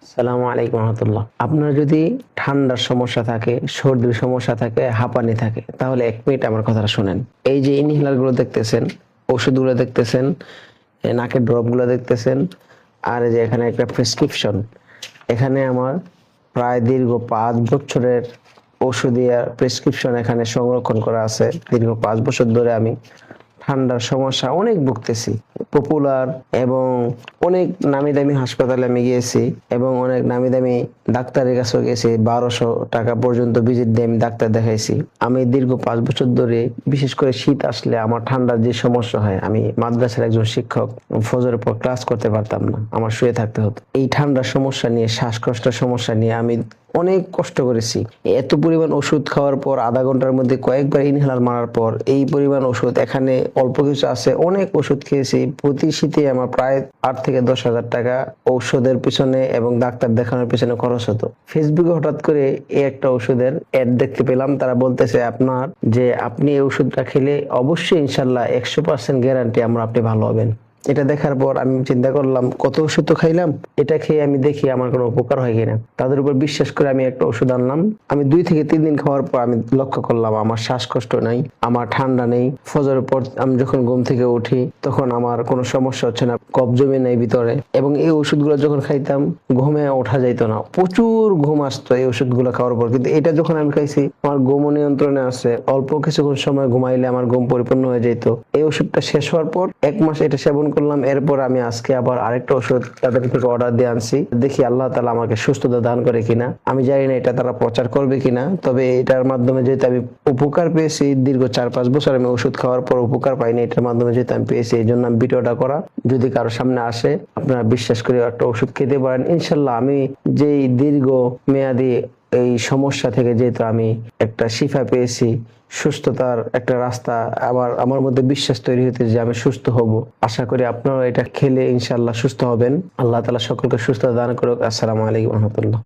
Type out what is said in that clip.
আসসালামু আলাইকুম রহমতুল্লাহ। আপনার যদি ঠান্ডার সমস্যা থাকে, সর্দির সমস্যা থাকে, হাঁপানি থাকে, তাহলে 1 মিনিট আমার কথাটা শুনেন। এই যে ইনহেলার গুলো দেখতেছেন, ওষুধগুলো দেখতেছেন, নাকের ড্রপ গুলো দেখতেছেন, আর এই যে এখানে একটা প্রেসক্রিপশন, এখানে আমার প্রায় দীর্ঘ 5 বছরের ওষুধের প্রেসক্রিপশন এখানে সংরক্ষণ করা আছে। দীর্ঘ 5 বছর ধরে আমি ঠান্ডার সমস্যা অনেক ভুগতেছি। পপুলার এবং অনেক নামি দামি হাসপাতালে আমি গিয়েছি এবং অনেক নামি দামি ডাক্তারের কাছেও গেছি। 1200 টাকা পর্যন্ত ভিজিট দিয়ে আমি ডাক্তার দেখাইছি। আমি দীর্ঘ 5 বছর ধরে, বিশেষ করে শীত আসলে আমার ঠান্ডার যে সমস্যা হয়, আমি মাদ্রাসার একজন শিক্ষক, ফজরের পর ক্লাস করতে পারতাম না, আমার শুয়ে থাকতে হতো। এই ঠান্ডার সমস্যা নিয়ে, শ্বাসকষ্টের সমস্যা নিয়ে আমি অনেক কষ্ট করেছি। এত পরিমাণ ওষুধ খাওয়ার পর, আধা ঘন্টার মধ্যে কয়েকবার ইনহেলার মারার পর, এই পরিমাণ ওষুধ এখানে অল্প কিছু আছে, অনেক ওষুধ খেয়েছি। প্রতি শীতে আমার প্রায় 8 থেকে 10 হাজার টাকা ঔষধের পিছনে এবং ডাক্তার দেখানোর পিছনে খরচ হতো। ফেসবুকে হঠাৎ করে এই একটা ওষুধের অ্যাড দেখতে পেলাম। তারা বলতেছে আপনি এই ওষুধটা খেলে অবশ্যই ইনশাল্লাহ 100% গ্যারান্টি আপনি ভালো হবেন। এটা দেখার পর আমি চিন্তা করলাম, কত ওষুধ তো খাইলাম, এটা খেয়ে আমি দেখি আমার কোনো উপকার হয় কিনা। তাদের উপর বিশ্বাস করে আমি একটা ওষুধ আনলাম। আমি 2 থেকে 3 দিন খাওয়ার পর আমি লক্ষ্য করলাম আমার শ্বাসকষ্ট নাই, আমার ঠান্ডা নেই। ফজরের পর আমি যখন ঘুম থেকে উঠি তখন আমার কোনো সমস্যা হচ্ছে না, কফ জমে নেই ভিতরে। এবং এই ওষুধগুলো যখন খাইতাম ঘুমে ওঠা যাইত না, প্রচুর ঘুম আসতো এই ওষুধগুলো খাওয়ার পর। কিন্তু এটা যখন আমি খাইছি আমার ঘুম নিয়ন্ত্রণে আছে, অল্প কিছুক্ষণ সময় ঘুমাইলে আমার ঘুম পরিপূর্ণ হয়ে যেত। এই ওষুধটা শেষ হওয়ার পর 1 মাস এটা সেবন করলাম। এরপর আমি আজকে আবার আরেকটা ওষুধ তাদের থেকে অর্ডার দিয়ে আনছি। দেখি আল্লাহ তাআলা আমাকে সুস্থতা দান করে কিনা। আমি জানি না এটা তারা প্রচার করবে কিনা, তবে এটার মাধ্যমে যেহেতু আমি উপকার পেয়েছি, দীর্ঘ 4-5 বছর আমি ওষুধ খাওয়ার পর উপকার পাইনি, এটার মাধ্যমে যেহেতু আমি পেয়েছি, এই জন্য আমি ভিডিওটা করা। যদি কারো সামনে আসে, আপনারা বিশ্বাস করে একটা ওষুধ খেতে পারেন ইনশাল্লাহ। আমি যেই দীর্ঘ মেয়াদি এই সমস্যা থেকে যেহেতু আমি একটা শিফা পেয়েছি, সুস্থতার একটা রাস্তা আবার আমার মধ্যে বিশ্বাস তৈরি হতে যে আমি সুস্থ হব। আশা করি আপনারা এটা খেলে ইনশাআল্লাহ সুস্থ হবেন। আল্লাহ তাআলা সকলকে সুস্থতা দান করুক। আসসালামু আলাইকুম রহমতুল্লাহ।